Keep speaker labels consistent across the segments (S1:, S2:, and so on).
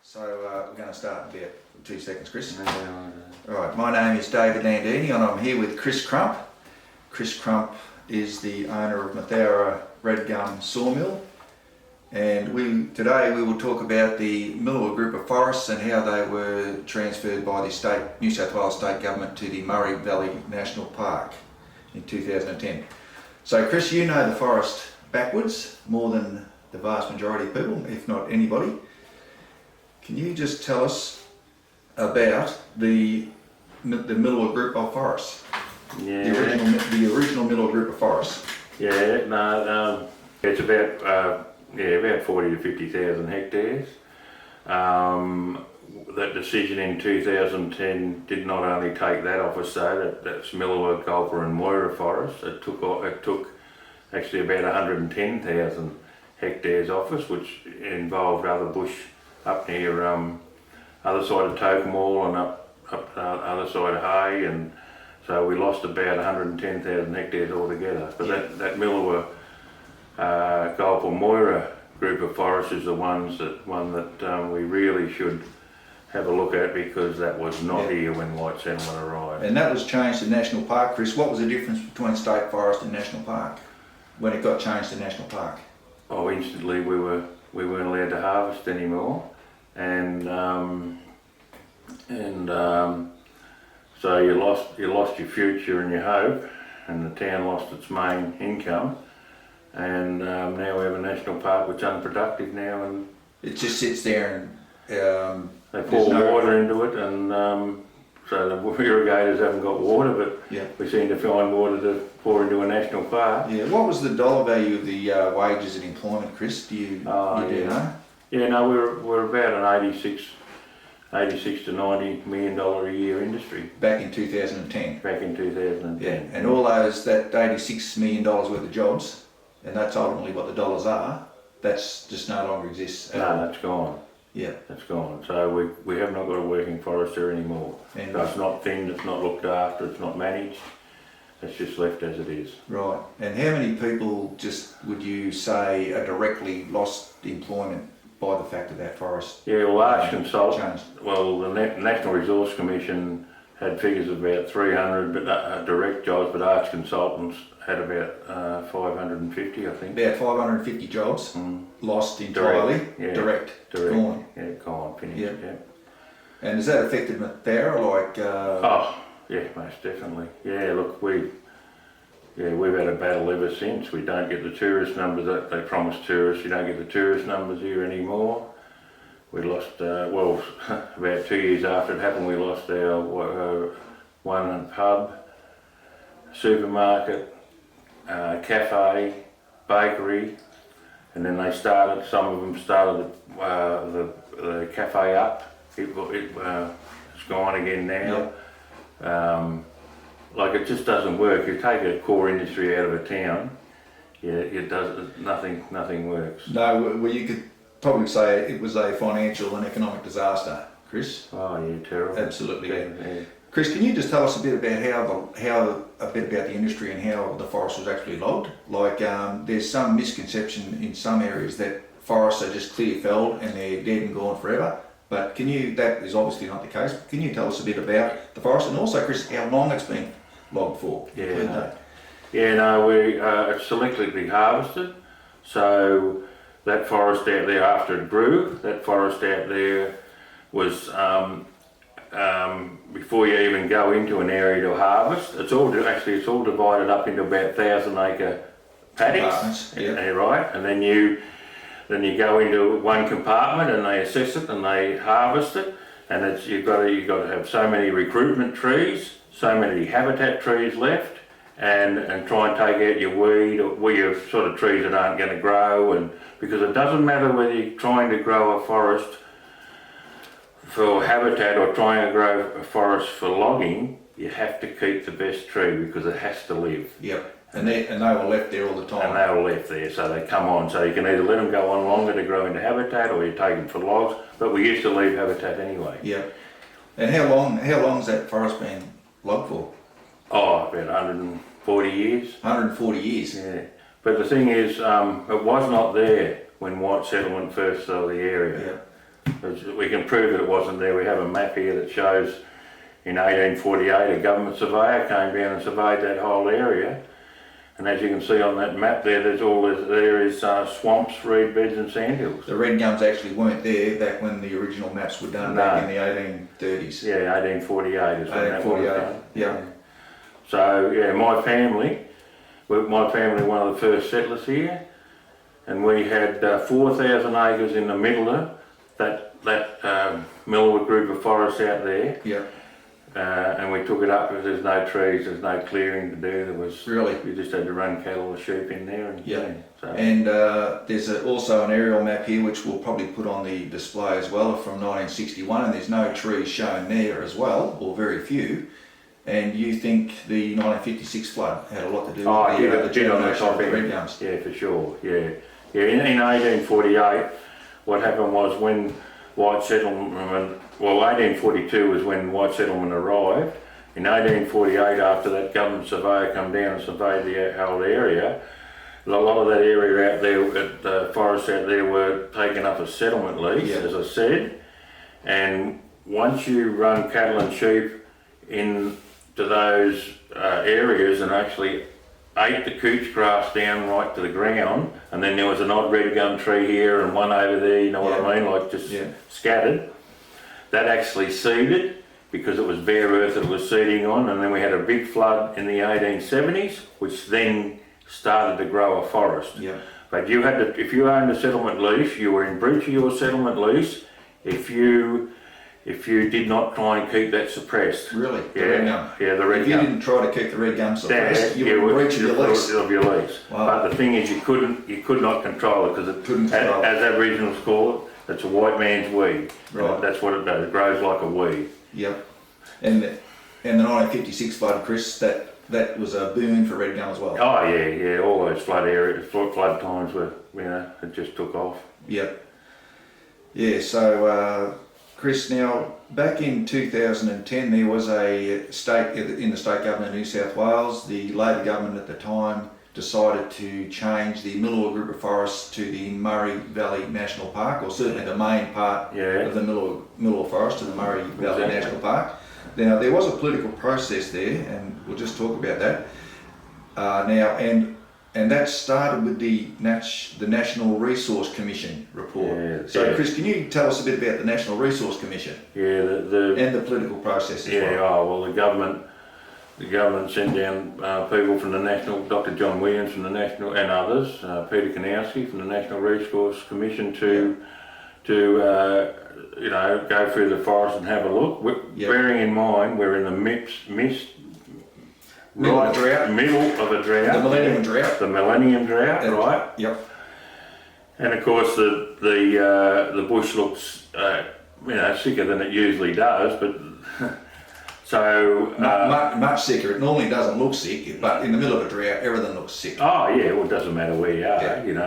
S1: So we're going to start in about 2 seconds, Chris.
S2: No.
S1: Alright, my name is David Landini and I'm here with Chris Crump. Chris Crump is the owner of Mathara Red Gum Sawmill, and today we will talk about the Millawa Group of Forests and how they were transferred by the New South Wales State Government to the Murray Valley National Park in 2010. So Chris, you know the forest backwards more than the vast majority of people, if not anybody. Can you just tell us about the Millawa Group of Forests?
S2: Yeah.
S1: The original Millawa Group of Forests.
S2: Yeah, no, it's about 40 to 50,000 hectares. That decision in 2010 did not only take that office though, that's Millawa, Gulper and Moira Forest. It took actually about 110,000 hectares office, which involved other bush up near other side of Tokemall and up other side of Hay, and so we lost about 110,000 hectares altogether. But
S1: yeah.
S2: that Millawa, Gulper, Moira group of forests is the one that we really should have a look at, because that was not here when white settlement arrived.
S1: And that was changed to National Park, Chris. What was the difference between State Forest and National Park when it got changed to National Park?
S2: Oh, instantly we weren't allowed to harvest anymore, and so you lost your future and your hope, and the town lost its main income, and now we have a national park which is unproductive now, and
S1: it just sits there and
S2: they pour water into it, and so the irrigators haven't got water, but
S1: yeah.
S2: we seem to find water to pour into a national park.
S1: Yeah. What was the dollar value of the wages and employment, Chris? Do you know?
S2: Yeah, no, we're about an 86 to $90 million a year industry.
S1: Back in 2010.
S2: Back in 2010.
S1: Yeah, and all that $86 million worth of jobs, and that's ultimately what the dollars are. That's just no longer exists.
S2: No, that's gone.
S1: Yeah,
S2: that's gone. So we have not got a working forester anymore.
S1: And
S2: so it's not thinned, it's not looked after, it's not managed. It's just left as it is.
S1: Right. And how many people would you say are directly lost employment by the fact of that forest?
S2: Yeah, well, Arch Consult. Well, the National Resource Commission had figures of about 300 direct jobs, but Arch Consultants had about 550, I think.
S1: About 550 jobs lost entirely. Direct. Gone.
S2: Yeah, gone. Finished. Yeah.
S1: And has that affected Mathara?
S2: Oh, yeah, most definitely. Yeah, look, we've had a battle ever since. We don't get the tourist numbers that they promised tourists. You don't get the tourist numbers here anymore. We lost, about 2 years after it happened, we lost our one pub, supermarket, cafe, bakery, and then some of them started the cafe up. It's gone again now. Yeah. It just doesn't work. You take a core industry out of a town, nothing works.
S1: No, well, you could probably say it was a financial and economic disaster, Chris.
S2: Oh yeah, terrible.
S1: Absolutely.
S2: Yeah.
S1: Chris, can you just tell us a bit about a bit about the industry and how the forest was actually logged? There's some misconception in some areas that forests are just clear felled and they're dead and gone forever. But that is obviously not the case. Can you tell us a bit about the forest, and also, Chris, how long it's been logged for?
S2: Yeah. It's selectively harvested. So that forest out there, after it grew, that forest out there was before you even go into an area to harvest. It's all divided up into about 1,000-acre paddocks.
S1: Yeah.
S2: Right, and then you go into one compartment and they assess it and they harvest it, and you've got to have so many recruitment trees, so many habitat trees left, and try and take out your weed or your sort of trees that aren't going to grow, and because it doesn't matter whether you're trying to grow a forest for habitat or trying to grow a forest for logging, you have to keep the best tree because it has to live.
S1: Yep. And they were left there all the time.
S2: And they were left there, so they come on. So you can either let them go on longer to grow into habitat, or you take them for logs. But we used to leave habitat anyway.
S1: Yeah. And how long has that forest been logged for?
S2: Oh, about 140 years.
S1: 140 years.
S2: Yeah. But the thing is, it was not there when white settlement first saw the area.
S1: Yeah.
S2: We can prove that it wasn't there. We have a map here that shows in 1848 a government surveyor came down and surveyed that whole area. And as you can see on that map there, there is swamps, reed beds and sandhills.
S1: The red gums actually weren't there back when the original maps were done back in the 1830s.
S2: Yeah, 1848 is when that was done.
S1: Yeah.
S2: So yeah, my family, one of the first settlers here, and we had 4,000 acres in the middle of that Millwood group of forests out there.
S1: Yeah.
S2: And we took it up because there's no trees, there's no clearing to do. There was
S1: Really?
S2: You just had to run cattle or sheep in there. And
S1: Yeah.
S2: So.
S1: And there's also an aerial map here which we'll probably put on the display as well from 1961, and there's no trees shown there as well, or very few. And you think the 1956 flood had a lot to do with the germination of the red gums?
S2: Yeah, for sure. Yeah. In 1848, what happened was when white settlement, 1842 was when white settlement arrived. In 1848, after that government surveyor come down and surveyed the whole area, a lot of that area out there, the forests out there, were taken up as settlement lease, as I said. And once you run cattle and sheep into those areas and actually ate the couch grass down right to the ground, and then there was an odd red gum tree here and one over there, you know what I mean, like just scattered. That actually seeded because it was bare earth that it was seeding on, and then we had a big flood in the 1870s, which then started to grow a forest.
S1: Yeah.
S2: But you had to, if you owned a settlement lease, you were in breach of your settlement lease if you did not try and keep that suppressed.
S1: Really? The red gum?
S2: Yeah, the red
S1: If you didn't try to keep the red gum suppressed, you were in breach of your lease.
S2: Of your lease.
S1: Wow.
S2: But the thing is, you could not control it because it
S1: Couldn't control it.
S2: as Aboriginals call it, it's a white man's weed.
S1: Right.
S2: That's what it does. It grows like a weed.
S1: Yep. And the 1956 flood, Chris, that was a boon for red gum as well.
S2: Oh yeah. All those flood times were, it just took off.
S1: Yep. Yeah. So, Chris, now back in 2010, there was a state in the state government of New South Wales. The Labor government at the time decided to change the Millwood group of forests to the Murray Valley National Park, or certainly the main part of the Millwood Forest to the Murray Valley National Park. Now, there was a political process there, and we'll just talk about that and that started with the National Resource Commission report. Chris, can you tell us a bit about the National Resource Commission?
S2: Yeah,
S1: and the political process as well.
S2: The government sent down people from the National, Dr. John Williams from the National, and others, Peter Kanowski from the National Resource Commission to go through the forest and have a look. Bearing in mind we're in the middle of a drought.
S1: The Millennium Drought.
S2: The Millennium Drought, right?
S1: Yep.
S2: And of course the bush looks sicker than it usually does, but so
S1: much sicker. It normally doesn't look sick, but in the middle of a drought, everything looks sick.
S2: Oh yeah, well it doesn't matter where you are,
S1: And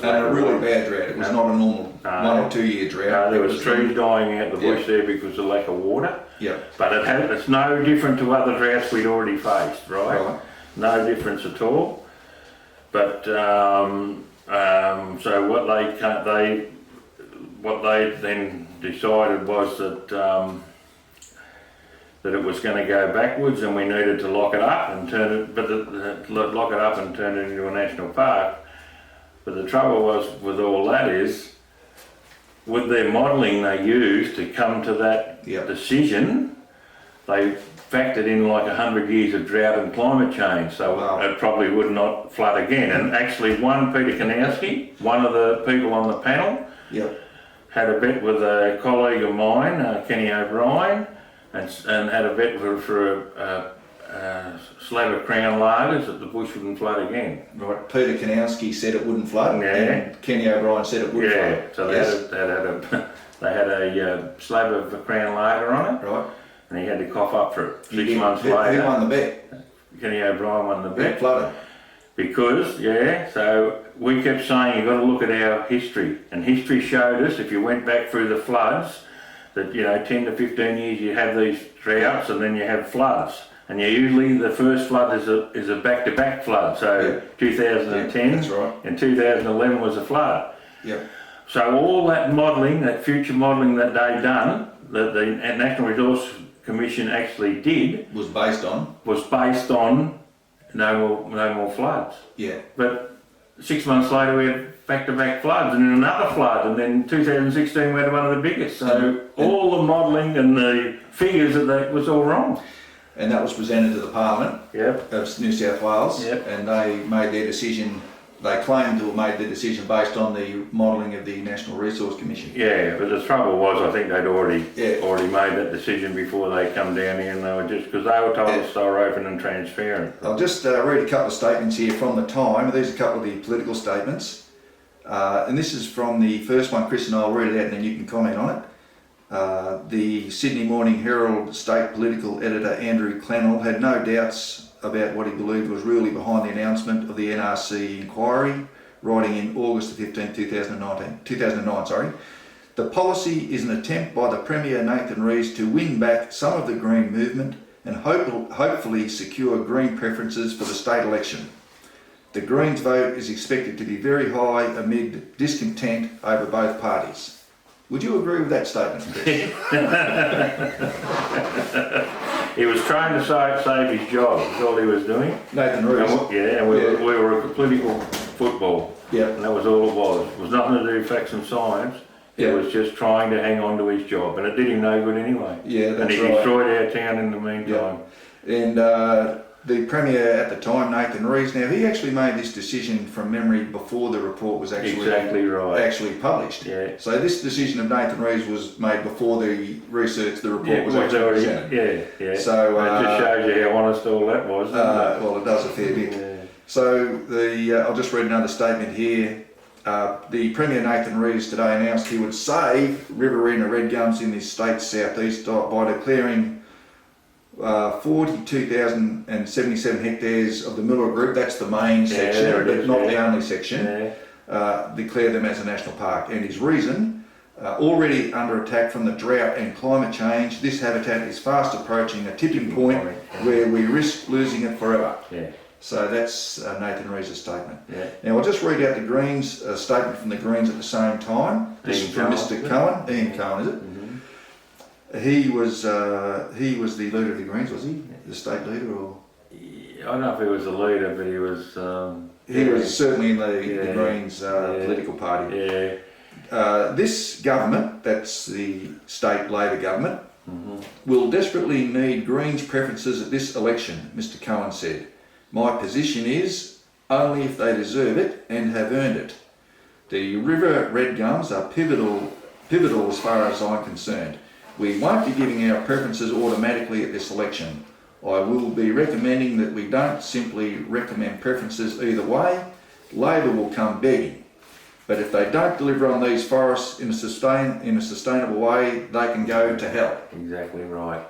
S1: a really bad drought. It was not a normal 1 or 2 year drought.
S2: There was trees dying out the bush there because of lack of water.
S1: Yeah.
S2: But it's no different to other droughts we'd already faced, right? No difference at all. But so what they then decided was that that it was going to go backwards, and we needed to lock it up and turn it into a national park. But the trouble was with all that is, with their modelling they used to come to that decision, they factored in like 100 years of drought and climate change, so it probably would not flood again. And actually Peter Kanowski, one of the people on the panel, had a bet with a colleague of mine, Kenny O'Brien, and had a bet for a slab of Crown Lagers that the bush wouldn't flood again.
S1: Right. Peter Kanowski said it wouldn't flood, and Kenny O'Brien said it would flood.
S2: So they had a slab of Crown Lager on it,
S1: right? And
S2: he had to cough up for it. 6 months later.
S1: Who won the bet?
S2: Kenny O'Brien won the bet.
S1: It flooded.
S2: Because, so we kept saying you've got to look at our history, and history showed us, if you went back through the floods, that 10 to 15 years you have these droughts and then you have floods. And usually the first flood is a back-to-back flood. So 2010
S1: that's right.
S2: and 2011 was a flood.
S1: Yep.
S2: So all that modelling, that future modelling that they done, that the National Resource Commission actually did,
S1: Was based on,
S2: was based on no more floods.
S1: yeah.
S2: But 6 months later we had back-to-back floods and then another flood, and then 2016 we had one of the biggest. So all the modelling and the figures of that was all wrong.
S1: And that was presented to the Parliament
S2: Yep.
S1: of New South Wales,
S2: Yep.
S1: and they made their decision. They claimed to have made their decision based on the modelling of the National Resource Commission.
S2: Yeah, but the trouble was, I think they'd already
S1: Yeah.
S2: made that decision before they come down here, and they were just, because they were told us they were open and transparent.
S1: I'll just read a couple of statements here from the time. These are a couple of the political statements. And this is from the first one, Chris, and I'll read it out and then you can comment on it. The Sydney Morning Herald State Political Editor Andrew Clennell had no doubts about what he believed was really behind the announcement of the NRC inquiry, writing in August 15, 2009. The policy is an attempt by the Premier Nathan Rees to win back some of the Green movement and hopefully secure Green preferences for the state election. The Greens vote is expected to be very high amid discontent over both parties. Would you agree with that statement, Chris?
S2: He was trying to save his job, that's all he was doing.
S1: Nathan Rees.
S2: And we were a political football,
S1: Yeah.
S2: and that was all it was. It was nothing to do with facts and science. He
S1: Yeah.
S2: was just trying to hang on to his job, and it did him no good anyway.
S1: Yeah,
S2: And
S1: that's
S2: he
S1: right.
S2: destroyed our town in the meantime.
S1: And the Premier at the time, Nathan Rees, now he actually made this decision from memory before the report was
S2: Exactly right.
S1: actually published.
S2: Yeah.
S1: So this decision of Nathan Rees was made before the research, the report
S2: Yeah,
S1: was
S2: it was
S1: actually
S2: already,
S1: presented.
S2: yeah.
S1: So,
S2: it just shows you how honest all that was, doesn't
S1: well, it does a fair bit.
S2: it? Yeah.
S1: So I'll just read another statement here. The Premier Nathan Rees today announced he would save Riverina Red Gums in the state's southeast by declaring 42,077 hectares of the Miller Group, that's the main section,
S2: there it
S1: but
S2: is,
S1: not the
S2: yeah.
S1: only section, declare them as a national park. And his reason, already under attack from the drought and climate change, this habitat is fast approaching a tipping point where we risk losing it forever.
S2: Yeah.
S1: So that's Nathan Rees' statement.
S2: Yeah.
S1: Now I'll just read out the Greens, statement from the Greens at the same time. This is from Mr. Cohen. Ian Cohen, is it? He was the leader of the Greens, was he? The state leader, or
S2: I don't know if he was the leader, but he was.
S1: he was certainly in the
S2: Yeah.
S1: Greens political party.
S2: Yeah.
S1: This government, that's the state Labor government, will desperately need Greens preferences at this election, Mr. Cohen said. My position is only if they deserve it and have earned it. The River Red Gums are pivotal as far as I'm concerned. We won't be giving our preferences automatically at this election. I will be recommending that we don't simply recommend preferences either way. Labor will come begging. But if they don't deliver on these forests in a sustainable way, they can go to hell.
S2: Exactly right.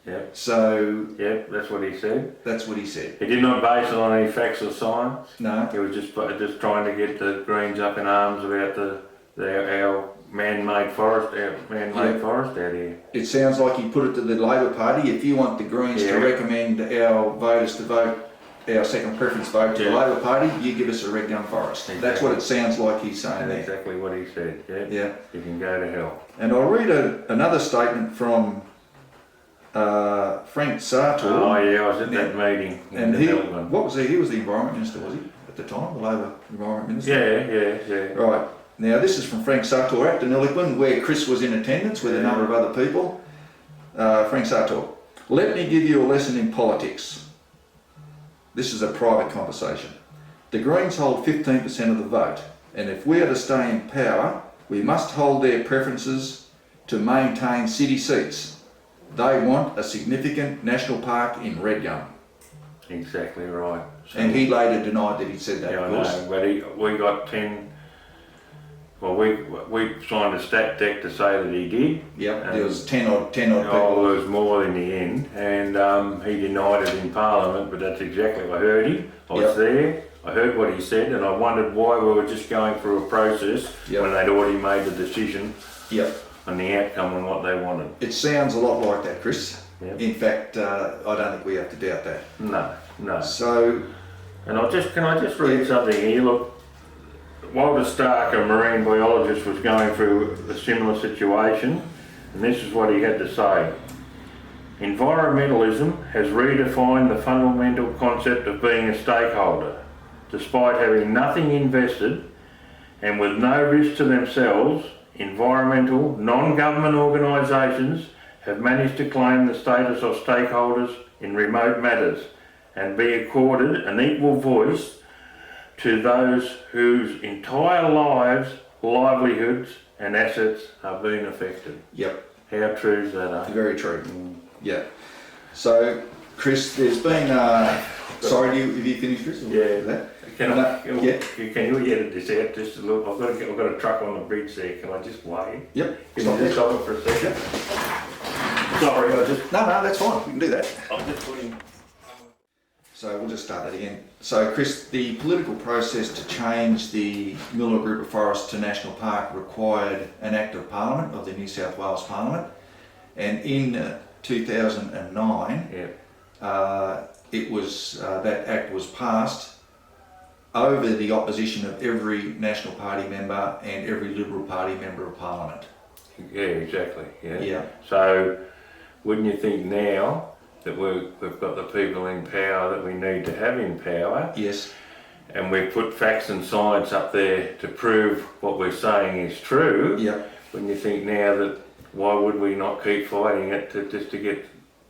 S2: Yep.
S1: So
S2: Yep. That's what he said.
S1: that's what he said.
S2: He did not base it on any facts or science.
S1: No,
S2: He was just trying to get the Greens up in arms about our man-made forest, forest out here.
S1: it sounds like he put it to the Labor Party. If you want the Greens to
S2: Yeah.
S1: recommend our voters to vote, our second preference vote to the
S2: Yeah.
S1: Labor Party, you give us a red gum forest. That's
S2: Exactly.
S1: what it sounds like he's saying
S2: That's
S1: there.
S2: exactly what he said. Yeah.
S1: Yeah.
S2: You can go to hell.
S1: And I'll read another statement from Frank Sartor.
S2: Oh yeah, I was at that meeting.
S1: And
S2: in
S1: he,
S2: Melbourne.
S1: what was he? He was the Environment Minister, was he, at the time? The Labor Environment Minister?
S2: Yeah.
S1: Right. Now this is from Frank Sartor at Deniliquin, where Chris was in attendance with a number of other people. Frank Sartor, let me give you a lesson in politics. This is a private conversation. The Greens hold 15% of the vote, and if we are to stay in power, we must hold their preferences to maintain city seats. They want a significant national park in Red Gum.
S2: Exactly right. So,
S1: And he later denied that he'd said that,
S2: yeah, I
S1: of course.
S2: know, but we got 10. Well, we signed a stat deck to say that he did.
S1: Yep,
S2: And-
S1: there was 10 odd people.
S2: Oh, there was more in the end, and he denied it in Parliament, but that's exactly, I heard him, I was
S1: Yep.
S2: there, I heard what he said, and I wondered why we were just going through a process
S1: Yep.
S2: when they'd already made the decision
S1: Yep.
S2: and the outcome and what they wanted.
S1: It sounds a lot like that, Chris.
S2: Yep.
S1: In fact, I don't think we have to doubt that.
S2: No.
S1: So,
S2: And can I just read something here? Look, Walter Stark, a marine biologist, was going through a similar situation, and this is what he had to say. Environmentalism has redefined the fundamental concept of being a stakeholder. Despite having nothing invested and with no risk to themselves, environmental, non-government organisations have managed to claim the status of stakeholders in remote matters and be accorded an equal voice to those whose entire lives, livelihoods and assets are being affected.
S1: Yep,
S2: How true is that?
S1: very true. Yeah. So, Chris, there's been. Sorry, have you finished, Chris?
S2: Yeah.
S1: That?
S2: Can
S1: Yeah.
S2: you edit this out just a little? I've got a truck on the bridge there. Can I just wait?
S1: Yep.
S2: Can you just stop it for a second? Sorry, I just.
S1: No, that's fine. We can do that.
S2: I'm just putting.
S1: So we'll just start that again. So, Chris, the political process to change the Miller Group of Forests to National Park required an Act of Parliament of the New South Wales Parliament, and in 2009, it was that Act was passed over the opposition of every National Party member and every Liberal Party member of Parliament.
S2: Yeah, exactly. Yeah.
S1: Yeah.
S2: So, wouldn't you think now that we've got the people in power that we need to have in power,
S1: Yes.
S2: and we've put facts and science up there to prove what we're saying is true?
S1: Yeah.
S2: Wouldn't you think now that why would we not keep fighting it just to get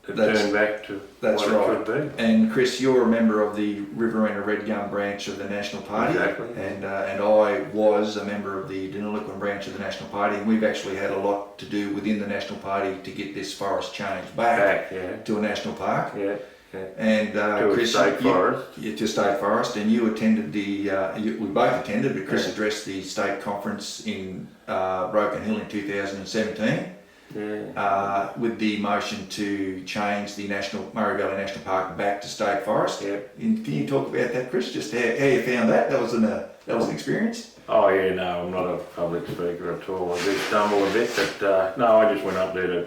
S2: to turn back to
S1: That's
S2: what
S1: right.
S2: it should be?
S1: And Chris, you're a member of the Riverina Red Gum branch of the National Party.
S2: Exactly.
S1: And I was a member of the Deniliquin branch of the National Party, and we've actually had a lot to do within the National Party to get this forest changed back
S2: Yeah.
S1: to a national park.
S2: Yeah. Yeah.
S1: And
S2: To a
S1: Chris,
S2: state forest.
S1: to state forest, and you attended we both attended, but Chris
S2: Yeah.
S1: addressed the state conference in Broken Hill in 2017.
S2: Yeah.
S1: With the motion to change the Murray Valley National Park back to state forest.
S2: Yeah.
S1: And can you talk about that, Chris? Just how you found that? That was an experience.
S2: Oh yeah, no, I'm not a public speaker at all. I did stumble a bit, but no, I just went up there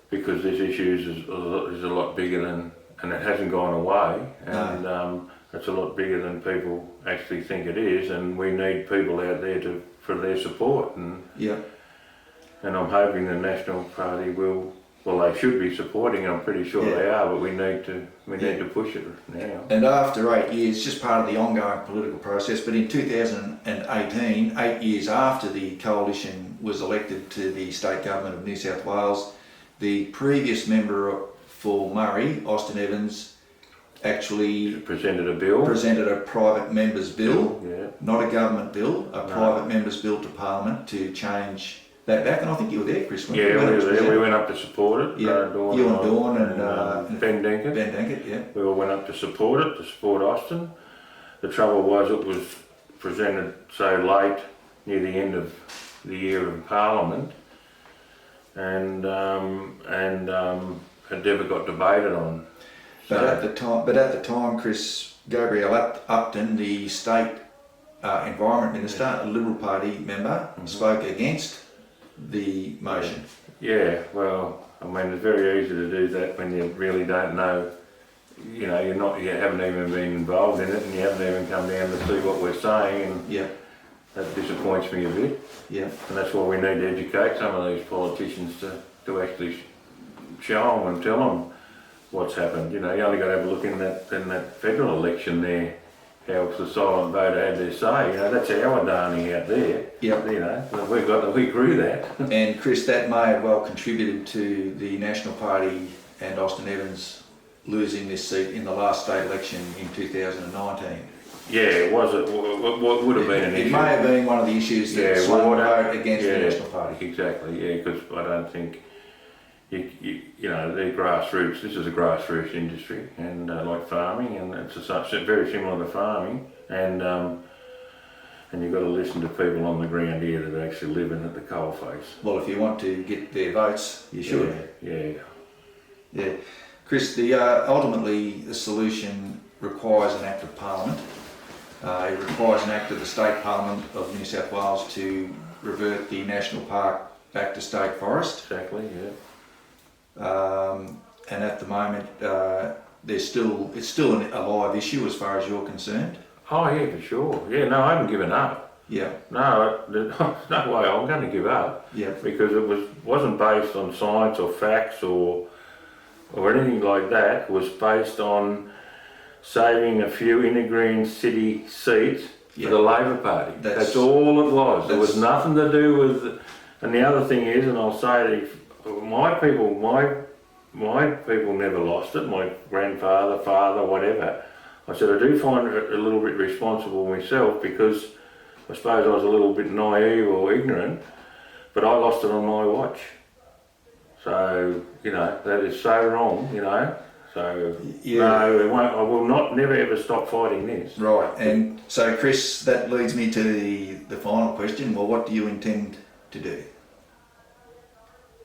S2: because this issue is a lot bigger than, and it hasn't gone away, and it's a lot bigger than people actually think it is, and we need people out there for their support, and
S1: Yeah.
S2: And I'm hoping the National Party will. Well, they should be supporting. I'm pretty sure they are, but we need to push it now.
S1: And after 8 years, just part of the ongoing political process, but in 2018, 8 years after the coalition was elected to the state government of New South Wales, the previous member for Murray, Austin Evans, actually
S2: Presented a bill.
S1: presented a private member's bill,
S2: Yeah.
S1: not a government bill, a private member's bill to Parliament to change that back. And I think you were there, Chris.
S2: Yeah, we were there. We went up to support it.
S1: Yeah,
S2: Dawn
S1: you and Dawn and
S2: Ben Denkert.
S1: Ben Denkert, yeah.
S2: We all went up to support it, to support Austin. The trouble was it was presented so late, near the end of the year in Parliament, and it never got debated on.
S1: But at the time, Chris, Gabrielle Upton, the state environment minister, a Liberal Party member, spoke against the motion.
S2: Yeah, well, I mean, it's very easy to do that when you really don't know. You know, you haven't even been involved in it, and you haven't even come down to see what we're saying, and
S1: Yeah,
S2: that disappoints me a bit.
S1: yeah,
S2: And that's why we need to educate some of these politicians to actually show them and tell them what's happened. You know, you only got to have a look in that federal election there, how the silent voter had their say. You know, that's our darling out there.
S1: Yep.
S2: You know, we grew that.
S1: And Chris, that may have well contributed to the National Party and Austin Evans losing this seat in the last state election in 2019.
S2: Yeah, it was. What would have been an issue?
S1: It may have been one of the issues that swung the vote against the National Party.
S2: Exactly. Yeah, because I don't think. You know, they're grassroots. This is a grassroots industry, and like farming, and it's very similar to farming, and you've got to listen to people on the ground here that are actually living at the coalface.
S1: Well, if you want to get their votes, you should.
S2: Yeah.
S1: Chris, ultimately the solution requires an Act of Parliament. It requires an Act of the State Parliament of New South Wales to revert the National Park back to state forest.
S2: Exactly. Yeah.
S1: And at the moment, it's still a live issue as far as you're concerned.
S2: Oh yeah, for sure. Yeah, no, I haven't given up.
S1: Yeah,
S2: No, there's no way I'm going to give up,
S1: yeah,
S2: because it wasn't based on science or facts or anything like that. It was based on saving a few inner green city seats
S1: Yeah.
S2: for the Labor Party.
S1: That's-
S2: That's all it was. There was
S1: that's-
S2: nothing to do with. And the other thing is, and I'll say, my people never lost it. My grandfather, father, whatever. I said I do find it a little bit responsible myself, because I suppose I was a little bit naive or ignorant, but I lost it on my watch. So, you know, that is so wrong, you know. So,
S1: Yeah.
S2: no, I will never ever stop fighting this.
S1: right. And so, Chris, that leads me to the final question. Well, what do you intend to do?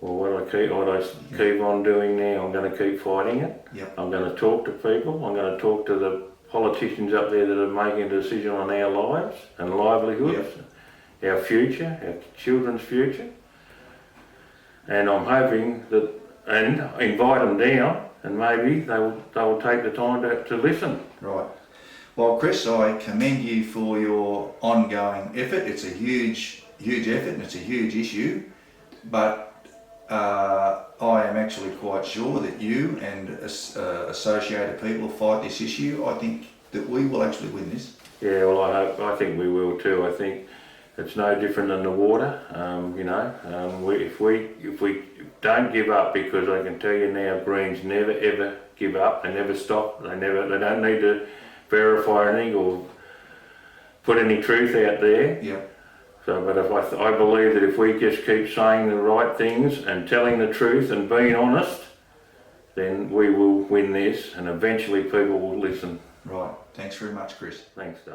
S2: Well, what I keep on doing now, I'm going to keep fighting it.
S1: Yep.
S2: I'm going to talk to people. I'm going to talk to the politicians up there that are making a decision on our lives and livelihoods, our future, our children's future. And I'm hoping that, and invite them down, and maybe they will take the time to listen.
S1: Right. Well, Chris, I commend you for your ongoing effort. It's a huge effort, and it's a huge issue. But I am actually quite sure that you and associated people fight this issue. I think that we will actually win this.
S2: Yeah, well, I think we will too. I think it's no different than the water. You know, if we don't give up, because I can tell you now, Greens never ever give up. They never stop. They don't need to verify anything or put any truth out there.
S1: Yeah.
S2: So, but if I believe that if we just keep saying the right things and telling the truth and being honest, then we will win this, and eventually people will listen.
S1: Right. Thanks very much, Chris.
S2: Thanks, Dave.